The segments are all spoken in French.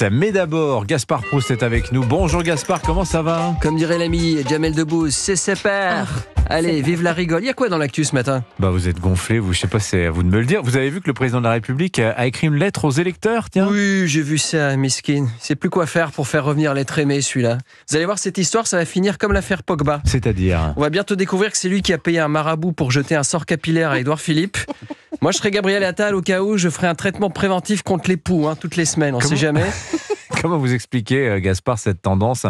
Mais d'abord, Gaspard Proust est avec nous. Bonjour Gaspard, comment ça va ? Comme dirait l'ami Jamel Debbouze, c'est super. Allez, vive la rigole. Il y a quoi dans l'actu ce matin ? Vous êtes gonflé, je sais pas, c'est à vous de me le dire. Vous avez vu que le président de la République a écrit une lettre aux électeurs, tiens ? Oui, j'ai vu ça, miskin. Il sait plus quoi faire pour faire revenir l'être aimé, celui-là. Vous allez voir, cette histoire, ça va finir comme l'affaire Pogba. C'est-à-dire ? On va bientôt découvrir que c'est lui qui a payé un marabout pour jeter un sort capillaire à Édouard Philippe. Moi, je serais Gabriel Attal au cas où je ferais un traitement préventif contre les poux, toutes les semaines, on sait jamais. Comment vous expliquez, Gaspard, cette tendance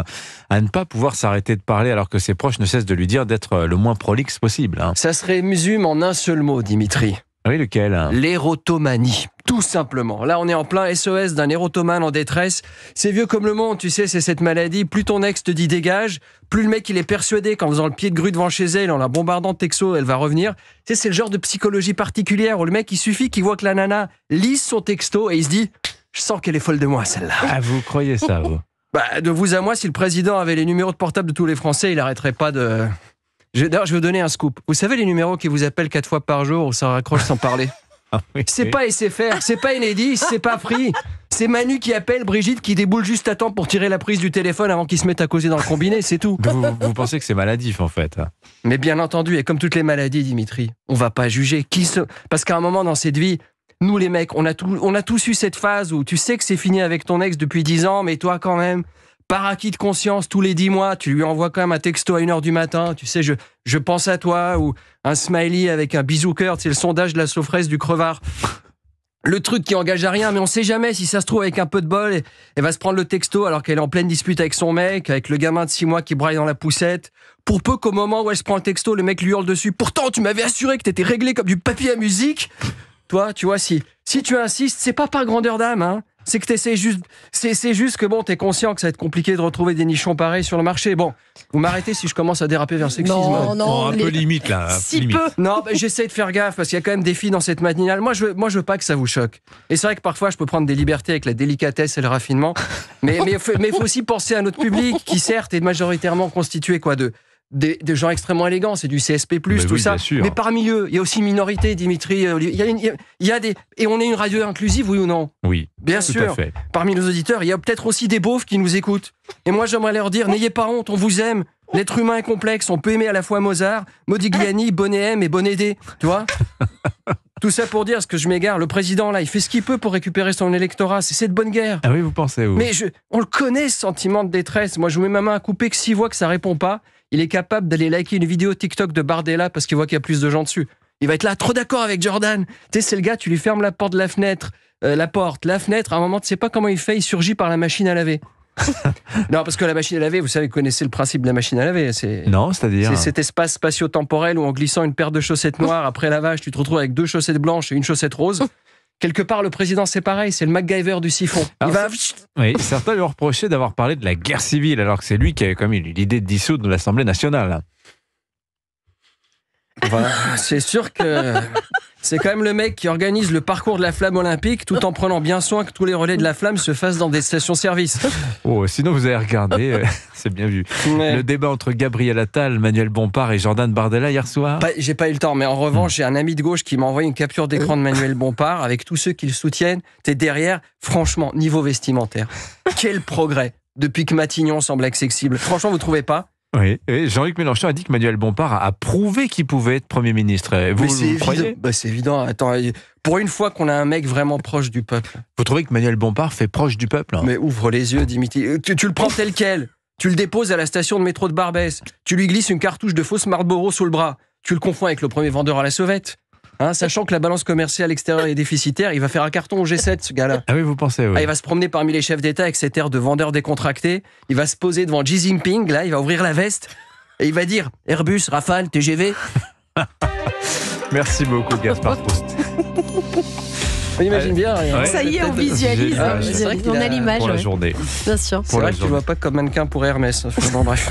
à ne pas pouvoir s'arrêter de parler alors que ses proches ne cessent de lui dire d'être le moins prolixe possible, Ça se résume en un seul mot, Dimitri. Oui, lequel ? L'érotomanie, tout simplement. Là, on est en plein SOS d'un érotomane en détresse. C'est vieux comme le monde, tu sais, c'est cette maladie. Plus ton ex te dit dégage, plus le mec il est persuadé qu'en faisant le pied de grue devant chez elle, en la bombardant de textos, elle va revenir. Tu sais, c'est le genre de psychologie particulière où le mec, il suffit qu'il voit que la nana lise son texto et il se dit « Je sens qu'elle est folle de moi, celle-là. » Ah, vous croyez ça, vous ? De vous à moi, si le président avait les numéros de portable de tous les Français, il arrêterait pas de... D'ailleurs, je vais vous donner un scoop. Vous savez les numéros qui vous appellent 4 fois par jour ou ça raccroche sans parler ? C'est pas SFR, c'est pas Enedis, c'est pas Free. C'est Manu qui appelle Brigitte qui déboule juste à temps pour tirer la prise du téléphone avant qu'il se mette à causer dans le combiné, c'est tout. Vous pensez que c'est maladif, en fait ? Mais bien entendu, et comme toutes les maladies, Dimitri, on va pas juger. Parce qu'à un moment dans cette vie, nous les mecs, on a tous eu cette phase où tu sais que c'est fini avec ton ex depuis 10 ans, mais toi quand même... Par acquis de conscience, tous les 10 mois, tu lui envoies quand même un texto à 1h du matin, tu sais, je pense à toi, ou un smiley avec un bisou cœur, c'est le sondage de la sauteresse du crevard. Le truc qui engage à rien, mais on sait jamais, si ça se trouve, avec un peu de bol, elle va se prendre le texto alors qu'elle est en pleine dispute avec son mec, avec le gamin de 6 mois qui braille dans la poussette. Pour peu qu'au moment où elle se prend le texto, le mec lui hurle dessus. Pourtant, tu m'avais assuré que t'étais réglé comme du papier à musique. Toi, tu vois, si tu insistes, c'est pas par grandeur d'âme, C'est que t'essaies juste... C'est juste que t'es conscient que ça va être compliqué de retrouver des nichons pareils sur le marché. Bon, vous m'arrêtez si je commence à déraper vers le sexisme. Non, un peu limite, là. Si limite. peu. Non, j'essaie de faire gaffe, parce qu'il y a quand même des filles dans cette matinale. Moi, je veux pas que ça vous choque. Et c'est vrai que parfois, je peux prendre des libertés avec la délicatesse et le raffinement. Mais faut aussi penser à notre public, qui certes est majoritairement constitué de gens extrêmement élégants, c'est du CSP+, tout oui, ça. bien sûr. Mais parmi eux, il y a aussi une minorité, Dimitri. Il y a des... Et on est une radio inclusive, oui ou non ? Oui, bien tout sûr. à fait. Parmi nos auditeurs, il y a peut-être aussi des beaufs qui nous écoutent. Et moi, j'aimerais leur dire, n'ayez pas honte, on vous aime. L'être humain est complexe, on peut aimer à la fois Mozart, Modigliani, Bonnet M et Bonnet D. Tu vois ? Tout ça pour dire, ce que je m'égare, le président, là, il fait ce qu'il peut pour récupérer son électorat. C'est de bonne guerre. Ah oui, vous pensez, vous ? Mais on le connaît, ce sentiment de détresse. Moi, je vous mets ma main à couper que s'il voit que ça répond pas, il est capable d'aller liker une vidéo TikTok de Bardella parce qu'il voit qu'il y a plus de gens dessus. Il va être là, trop d'accord avec Jordan. Tu sais, c'est le gars, tu lui fermes la porte de la fenêtre, la fenêtre, à un moment, tu sais pas comment il fait, il surgit par la machine à laver. Non, parce que la machine à laver, vous savez, vous connaissez le principe de la machine à laver. Non, c'est-à-dire ? C'est cet espace spatio-temporel où en glissant une paire de chaussettes noires après lavage, tu te retrouves avec 2 chaussettes blanches et une chaussette rose. Quelque part, le président, c'est pareil, c'est le MacGyver du siphon. Oui, certains lui ont reproché d'avoir parlé de la guerre civile, alors que c'est lui qui avait quand même eu l'idée de dissoudre l'Assemblée nationale. Voilà, c'est sûr que c'est quand même le mec qui organise le parcours de la flamme olympique tout en prenant bien soin que tous les relais de la flamme se fassent dans des stations-service. Oh, sinon vous avez regardé, c'est bien vu, le débat entre Gabriel Attal, Manuel Bompard et Jordan Bardella hier soir. J'ai pas eu le temps, mais en revanche, j'ai un ami de gauche qui m'a envoyé une capture d'écran de Manuel Bompard avec tous ceux qui le soutiennent. T'es derrière, franchement, niveau vestimentaire. Quel progrès depuis que Matignon semble accessible. Franchement, vous trouvez pas ? Oui, et Jean-Luc Mélenchon a dit que Manuel Bompard a prouvé qu'il pouvait être Premier ministre. Vous croyez ? C'est évident. Attends, pour une fois qu'on a un mec vraiment proche du peuple. Vous trouvez que Manuel Bompard fait proche du peuple ? Mais ouvre les yeux, Dimitri. Tu le prends tel quel. Tu le déposes à la station de métro de Barbès. Tu lui glisses une cartouche de fausse Marlboro sous le bras. Tu le confonds avec le premier vendeur à la sauvette. Sachant que la balance commerciale extérieure est déficitaire, il va faire un carton au G7, ce gars-là. Ah oui, vous pensez, oui. Il va se promener parmi les chefs d'État avec cet air de vendeur décontracté. Il va se poser devant Xi Jinping, là, il va ouvrir la veste. Et il va dire Airbus, Rafale, TGV. Merci beaucoup, Gaspard Proust. On imagine bien. Ouais. Ça y est, on visualise. On a l'image. Pour la journée. Bien sûr. C'est vrai que tu ne vois pas comme mannequin pour Hermès. Bref.